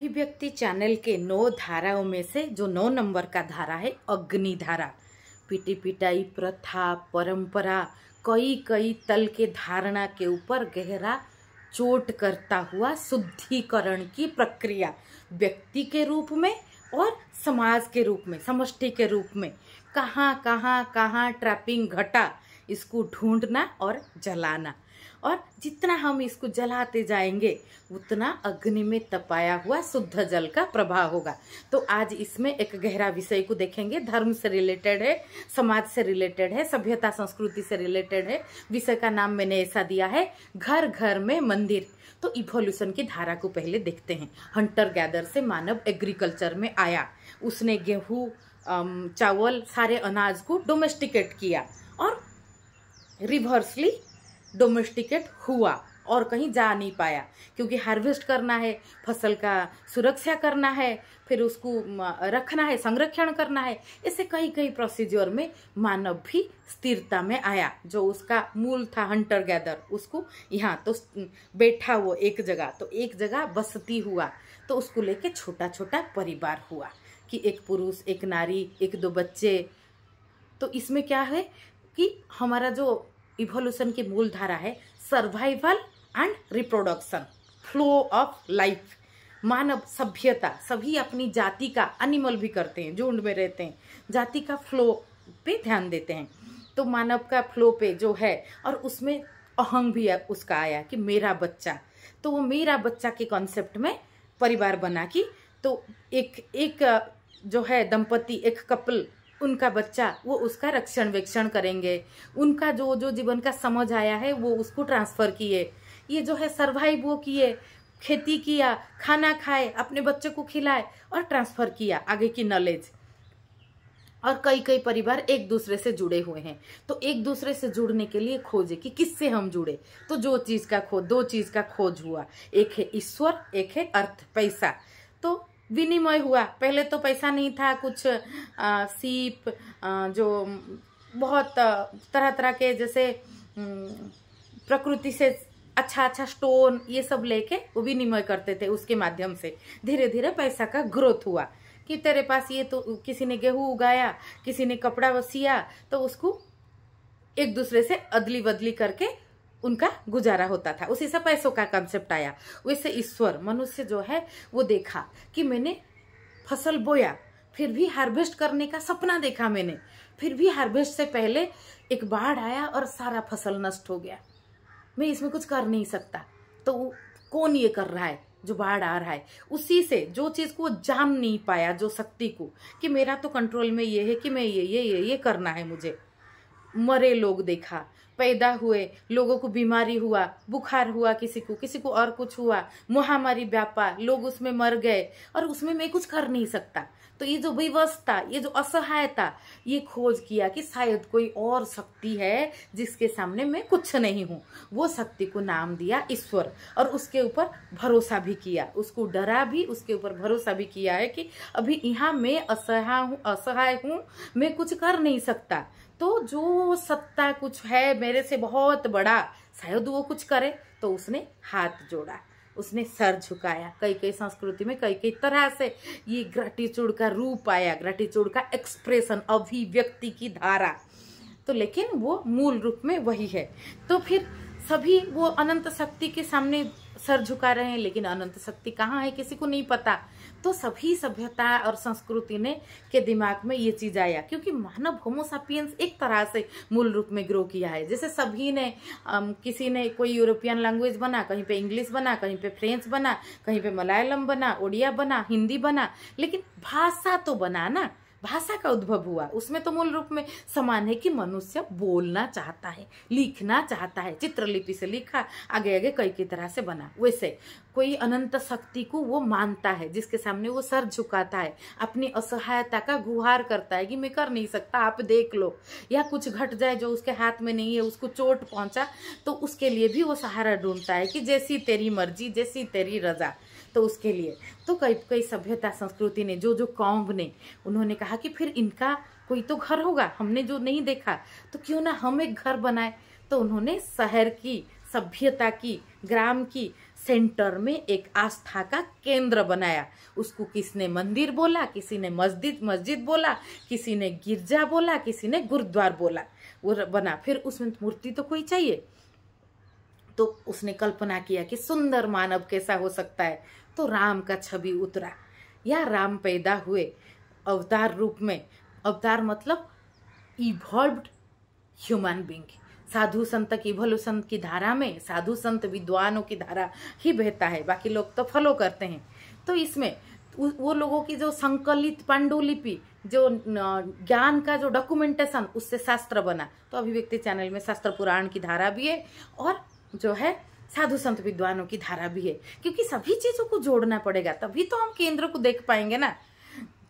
अभिव्यक्ति चैनल के 9 धाराओं में से जो 9 नंबर का धारा है अग्नि धारा। पिटी पिटाई प्रथा परंपरा कई कई तल के धारणा के ऊपर गहरा चोट करता हुआ शुद्धिकरण की प्रक्रिया व्यक्ति के रूप में और समाज के रूप में समष्टि के रूप में कहाँ ट्रैपिंग घटा इसको ढूंढना और जलाना। और जितना हम इसको जलाते जाएंगे उतना अग्नि में तपाया हुआ शुद्ध जल का प्रभाव होगा। तो आज इसमें एक गहरा विषय को देखेंगे। धर्म से रिलेटेड है, समाज से रिलेटेड है, सभ्यता संस्कृति से रिलेटेड है। विषय का नाम मैंने ऐसा दिया है, घर घर में मंदिर। तो इवोल्यूशन की धारा को पहले देखते हैं। हंटर गैदर से मानव एग्रीकल्चर में आया, उसने गेहूं चावल सारे अनाज को डोमेस्टिकेट किया और रिवर्सली डोमेस्टिकेट हुआ और कहीं जा नहीं पाया, क्योंकि हार्वेस्ट करना है, फसल का सुरक्षा करना है, फिर उसको रखना है, संरक्षण करना है। ऐसे कई कई प्रोसीजर में मानव भी स्थिरता में आया। जो उसका मूल था हंटर गैदर, उसको यहाँ तो बैठा वो एक जगह, तो एक जगह बसती हुआ, तो उसको लेके छोटा छोटा परिवार हुआ कि एक पुरुष, एक नारी, एक दो बच्चे। तो इसमें क्या है कि हमारा जो इवोल्यूशन की मूल धारा है survival and reproduction, flow of life. मानव सभ्यता सभी अपनी जाति का, एनिमल भी करते हैं, झुंड में रहते हैं, जाति का फ्लो पे ध्यान देते हैं। तो मानव का फ्लो पे जो है, और उसमें अहंग भी उसका आया कि मेरा बच्चा। तो वो मेरा बच्चा के कॉन्सेप्ट में परिवार बना कि तो एक जो है दंपति, एक कपल, उनका बच्चा वो उसका रक्षण वेक्षण करेंगे, उनका जो जो जीवन का समझ आया है वो उसको ट्रांसफर किए। ये जो है सर्वाइव वो किए, खेती किया, खाना खाए, अपने बच्चे को खिलाए और ट्रांसफर किया आगे की नॉलेज। और कई कई परिवार एक दूसरे से जुड़े हुए हैं। तो एक दूसरे से जुड़ने के लिए खोजे कि किससे हम जुड़े। तो जो चीज का खोज, दो चीज का खोज हुआ, एक है ईश्वर, एक है अर्थ, पैसा। तो विनिमय हुआ। पहले तो पैसा नहीं था, कुछ सीप जो बहुत तरह तरह के जैसे प्रकृति से अच्छा स्टोन ये सब लेके वो विनिमय करते थे। उसके माध्यम से धीरे धीरे पैसा का ग्रोथ हुआ कि तेरे पास ये, तो किसी ने गेहूं उगाया, किसी ने कपड़ा सिया, तो उसको एक दूसरे से अदली बदली करके उनका गुजारा होता था। उसी से पैसों का कंसेप्ट आया। वैसे ईश्वर, मनुष्य जो है वो देखा कि मैंने फसल बोया, फिर भी हार्वेस्ट करने का सपना देखा मैंने, फिर भी हार्वेस्ट से पहले एक बाढ़ आया और सारा फसल नष्ट हो गया। मैं इसमें कुछ कर नहीं सकता। तो कौन ये कर रहा है? जो बाढ़ आ रहा है। उसी से जो चीज को जान नहीं पाया, जो शक्ति को, कि मेरा तो कंट्रोल में ये है कि मैं ये करना है मुझे। मरे लोग देखा, पैदा हुए लोगों को बीमारी हुआ, बुखार हुआ, किसी को और कुछ हुआ, महामारी व्यापा, लोग उसमें मर गए और उसमें मैं कुछ कर नहीं सकता। तो ये जो विवशता, ये जो असहायता, ये खोज किया कि शायद कोई और शक्ति है जिसके सामने मैं कुछ नहीं हूँ। वो शक्ति को नाम दिया ईश्वर और उसके ऊपर भरोसा भी किया, उसको डरा भी, उसके ऊपर भरोसा भी किया है कि अभी यहाँ मैं असहाय हूँ, मैं कुछ कर नहीं सकता। तो जो सत्ता कुछ है मेरे से बहुत बड़ा, शायद वो कुछ करे। तो उसने हाथ जोड़ा, उसने सर झुकाया। कई कई संस्कृति में कई कई तरह से ये ग्रेटिट्यूड का रूप आया, ग्रेटिट्यूड का एक्सप्रेशन, अभिव्यक्ति की धारा। तो लेकिन वो मूल रूप में वही है। तो फिर सभी वो अनंत शक्ति के सामने सर झुका रहे हैं, लेकिन अनंत शक्ति कहाँ है किसी को नहीं पता। तो सभी सभ्यता और संस्कृति ने के दिमाग में ये चीज आया, क्योंकि मानव होमो सापियंस एक तरह से मूल रूप में ग्रो किया है। जैसे सभी ने किसी ने कोई यूरोपियन लैंग्वेज बना, कहीं पे इंग्लिश बना, कहीं पे फ्रेंच बना, कहीं पे मलयालम बना, उड़िया बना, हिंदी बना, लेकिन भाषा तो बना ना, भाषा का उद्भव हुआ। उसमें तो मूल रूप में समान है कि मनुष्य बोलना चाहता है, लिखना चाहता है, चित्रलिपि से लिखा, आगे आगे कई तरह से बना। वैसे कोई अनंत शक्ति को वो मानता है, जिसके सामने वो सर झुकाता है, अपनी असहायता का गुहार करता है कि मैं कर नहीं सकता, आप देख लो। या कुछ घट जाए जो उसके हाथ में नहीं है, उसको चोट पहुंचा, तो उसके लिए भी वो सहारा ढूंढता है कि जैसी तेरी मर्जी, जैसी तेरी रजा। तो उसके लिए तो कई कई सभ्यता संस्कृति ने, जो कौम ने, उन्होंने कहा कि फिर इनका कोई तो घर होगा, हमने जो नहीं देखा, तो क्यों ना हम एक घर बनाए। तो उन्होंने शहर की, सभ्यता की, ग्राम की सेंटर में एक आस्था का केंद्र बनाया। उसको किसने मंदिर बोला, किसी ने मस्जिद बोला, किसी ने गिरजा बोला, किसी ने गुरुद्वार बोला, वो बना। फिर उसमें मूर्ति तो कोई चाहिए, तो उसने कल्पना किया कि सुंदर मानव कैसा हो सकता है, तो राम का छवि उतरा या राम पैदा हुए अवतार रूप में। अवतार मतलब इवॉल्व्ड ह्यूमन बीइंग। साधु संत की इवोल्यूशन की धारा में साधु संत विद्वानों की धारा ही बहता है, बाकी लोग तो फॉलो करते हैं। तो इसमें वो लोगों की जो संकलित पांडुलिपि, जो ज्ञान का जो डॉक्यूमेंटेशन, उससे शास्त्र बना। तो अभिव्यक्ति चैनल में शास्त्र पुराण की धारा भी है और जो है साधु संत विद्वानों की धारा भी है, क्योंकि सभी चीजों को जोड़ना पड़ेगा, तभी तो हम केंद्र को देख पाएंगे ना।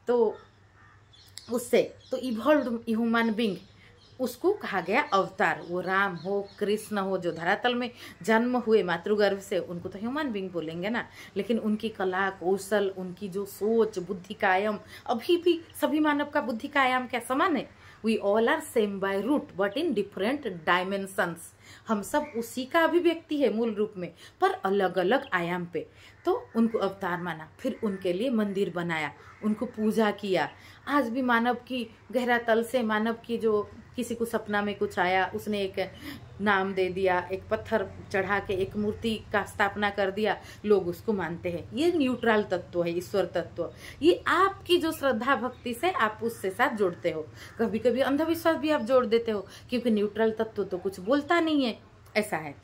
तो उससे तो इवॉल्व्ड ह्यूमन बीइंग, उसको कहा गया अवतार। वो राम हो, कृष्ण हो, जो धरातल में जन्म हुए मातृगर्भ से, उनको तो ह्यूमन बीइंग बोलेंगे ना। लेकिन उनकी कला कौशल, उनकी जो सोच, बुद्धि का आयाम, अभी भी सभी मानव का बुद्धि का आयाम क्या समान है? We all are same by root but in different dimensions. हम सब उसी का अभिव्यक्ति है मूल रूप में, पर अलग अलग आयाम पे। तो उनको अवतार माना, फिर उनके लिए मंदिर बनाया, उनको पूजा किया। आज भी मानव की गहरा तल से, मानव की जो किसी को सपना में कुछ आया, उसने एक नाम दे दिया, एक पत्थर चढ़ा के एक मूर्ति का स्थापना कर दिया, लोग उसको मानते हैं। ये न्यूट्रल तत्व है, ईश्वर तत्व। ये आपकी जो श्रद्धा भक्ति से आप उससे साथ जोड़ते हो। कभी कभी अंधविश्वास भी आप जोड़ देते हो, क्योंकि न्यूट्रल तत्व तो कुछ बोलता नहीं है, ऐसा है।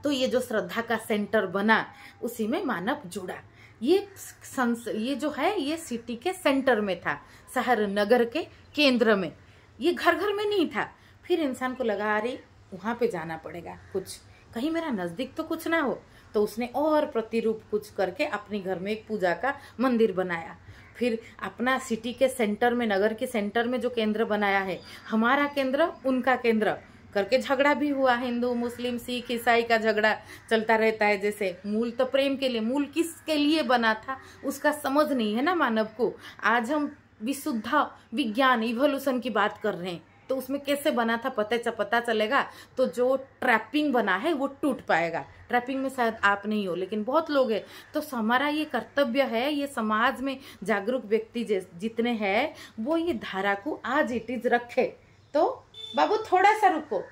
तो ये जो श्रद्धा का सेंटर बना, उसी में मानव जुड़ा। ये जो है, ये सिटी के सेंटर में था, शहर नगर के केंद्र में। ये घर घर में नहीं था। फिर इंसान को लगा, अरे वहां पे जाना पड़ेगा, कुछ कहीं मेरा नजदीक तो कुछ ना हो। तो उसने और प्रतिरूप कुछ करके अपने घर में एक पूजा का मंदिर बनाया। फिर अपना सिटी के सेंटर में, नगर के सेंटर में जो केंद्र बनाया है, हमारा केंद्र उनका केंद्र करके झगड़ा भी हुआ। हिंदू मुस्लिम सिख ईसाई का झगड़ा चलता रहता है। जैसे मूल तो प्रेम के लिए, मूल किसके लिए बना था उसका समझ नहीं है ना मानव को। आज हम विशुद्ध विज्ञान इवोल्यूशन की बात कर रहे हैं, तो उसमें कैसे बना था पता चलेगा, तो जो ट्रैपिंग बना है वो टूट पाएगा। ट्रैपिंग में शायद आप नहीं हो, लेकिन बहुत लोग हैं। तो हमारा ये कर्तव्य है, ये समाज में जागरूक व्यक्ति जितने हैं, वो ये धारा को आज इट इज रखे। तो बाबू थोड़ा सा रुको,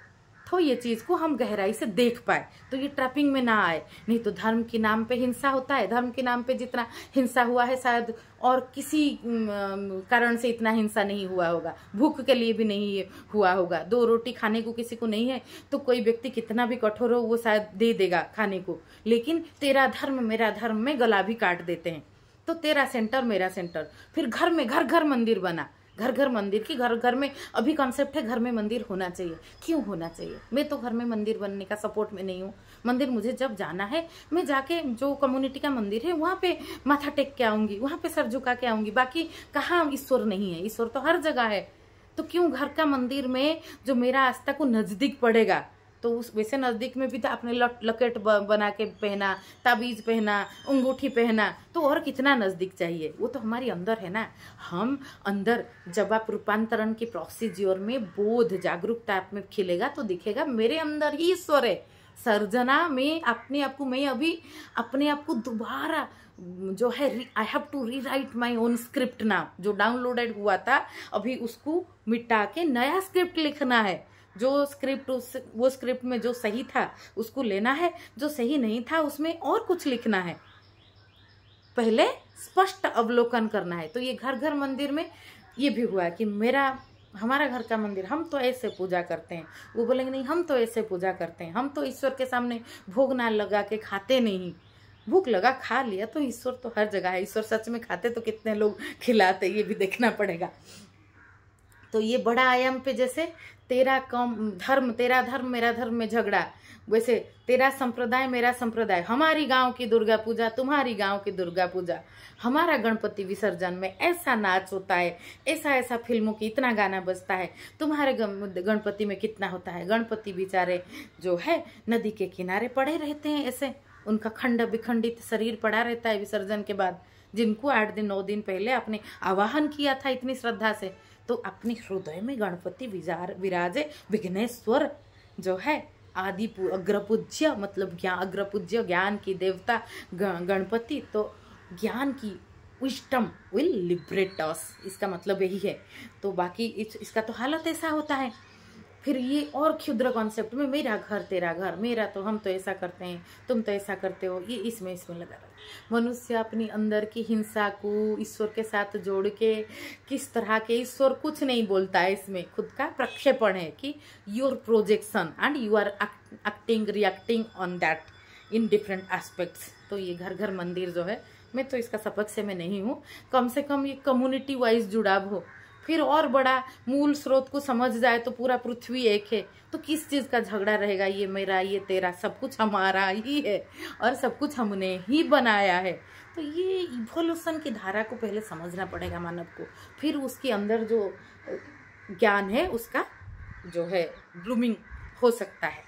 तो ये चीज को हम गहराई से देख पाए, तो ये ट्रैपिंग में ना आए। नहीं तो धर्म के नाम पे हिंसा होता है। धर्म के नाम पे जितना हिंसा हुआ है, शायद और किसी कारण से इतना हिंसा नहीं हुआ होगा। भूख के लिए भी नहीं हुआ होगा। 2 रोटी खाने को किसी को नहीं है, तो कोई व्यक्ति कितना भी कठोर हो, वो शायद दे देगा खाने को। लेकिन तेरा धर्म मेरा धर्म में गला भी काट देते हैं। तो तेरा सेंटर मेरा सेंटर। फिर घर में घर घर मंदिर बना, घर घर मंदिर की, घर घर में अभी कॉन्सेप्ट है घर में मंदिर होना चाहिए। क्यों होना चाहिए? मैं तो घर में मंदिर बनने का सपोर्ट में नहीं हूँ। मंदिर मुझे जब जाना है, मैं जाके जो कम्युनिटी का मंदिर है वहाँ पे माथा टेक के आऊंगी, वहाँ पे सर झुका के आऊंगी। बाकी कहाँ ईश्वर नहीं है? ईश्वर तो हर जगह है। तो क्यों घर का मंदिर में जो मेरा आस्था को नजदीक पड़ेगा, तो उस वैसे नजदीक में भी तो आपने लकेट बना के पहना, ताबीज पहना, अंगूठी पहना, तो और कितना नजदीक चाहिए? वो तो हमारी अंदर है ना। हम अंदर जब आप रूपांतरण की प्रोसीजर में बोध जागरूकता आप में खिलेगा, तो दिखेगा मेरे अंदर ही ईश्वर है। सर्जना में अपने आप को, मैं अभी अपने आप को दोबारा जो है, I have to rewrite my own script now. जो डाउनलोडेड हुआ था, अभी उसको मिटा के नया स्क्रिप्ट लिखना है। जो स्क्रिप्ट वो स्क्रिप्ट में जो सही था उसको लेना है, जो सही नहीं था उसमें और कुछ लिखना है। पहले स्पष्ट अवलोकन करना है। तो ये घर घर मंदिर में ये भी हुआ कि हमारा घर का मंदिर, हम तो ऐसे पूजा करते हैं। वो बोलेंगे नहीं, हम तो ऐसे पूजा करते हैं, हम तो ईश्वर के सामने भोग ना लगा के खाते नहीं। भूख लगा खा लिया, तो ईश्वर तो हर जगह है। ईश्वर सच में खाते तो कितने लोग खिलाते, ये भी देखना पड़ेगा। तो ये बड़ा आयाम पे, जैसे तेरा धर्म मेरा धर्म में झगड़ा, वैसे तेरा संप्रदाय मेरा संप्रदाय, हमारी गांव की दुर्गा पूजा तुम्हारी गांव की दुर्गा पूजा, हमारा गणपति विसर्जन में ऐसा नाच होता है, ऐसा फिल्मों की इतना गाना बजता है, तुम्हारे गणपति में कितना होता है। गणपति बेचारे जो है नदी के किनारे पड़े रहते हैं, ऐसे उनका खंड विखंडित शरीर पड़ा रहता है विसर्जन के बाद, जिनको 8 दिन 9 दिन पहले आपने आवाहन किया था इतनी श्रद्धा से। तो अपने हृदय में गणपति विराजे, विघ्नेश्वर जो है अग्रपूज्य मतलब अग्रपूज्य ज्ञान की देवता गणपति, तो ज्ञान की विजडम विल लिबरेट अस, इसका मतलब यही है। तो बाकी इसका तो हालत ऐसा होता है। फिर ये और क्षुद्र कॉन्सेप्ट में मेरा घर तेरा घर, मेरा तो हम तो ऐसा करते हैं, तुम तो ऐसा करते हो, ये इसमें लगा रहा। मनुष्य अपनी अंदर की हिंसा को ईश्वर के साथ जोड़ के किस तरह के, ईश्वर कुछ नहीं बोलता है इसमें, खुद का प्रक्षेपण है कि your projection and you are acting reacting on that in different aspects. तो ये घर घर मंदिर जो है, मैं तो इसका सपक्ष में नहीं हूँ, कम से कम ये कम्युनिटी वाइज जुड़ाव हो, फिर और बड़ा मूल स्रोत को समझ जाए तो पूरा पृथ्वी एक है, तो किस चीज़ का झगड़ा रहेगा, ये मेरा ये तेरा, सब कुछ हमारा ही है और सब कुछ हमने ही बनाया है। तो ये इवोल्यूशन की धारा को पहले समझना पड़ेगा मानव को, फिर उसके अंदर जो ज्ञान है उसका जो है ब्लूमिंग हो सकता है।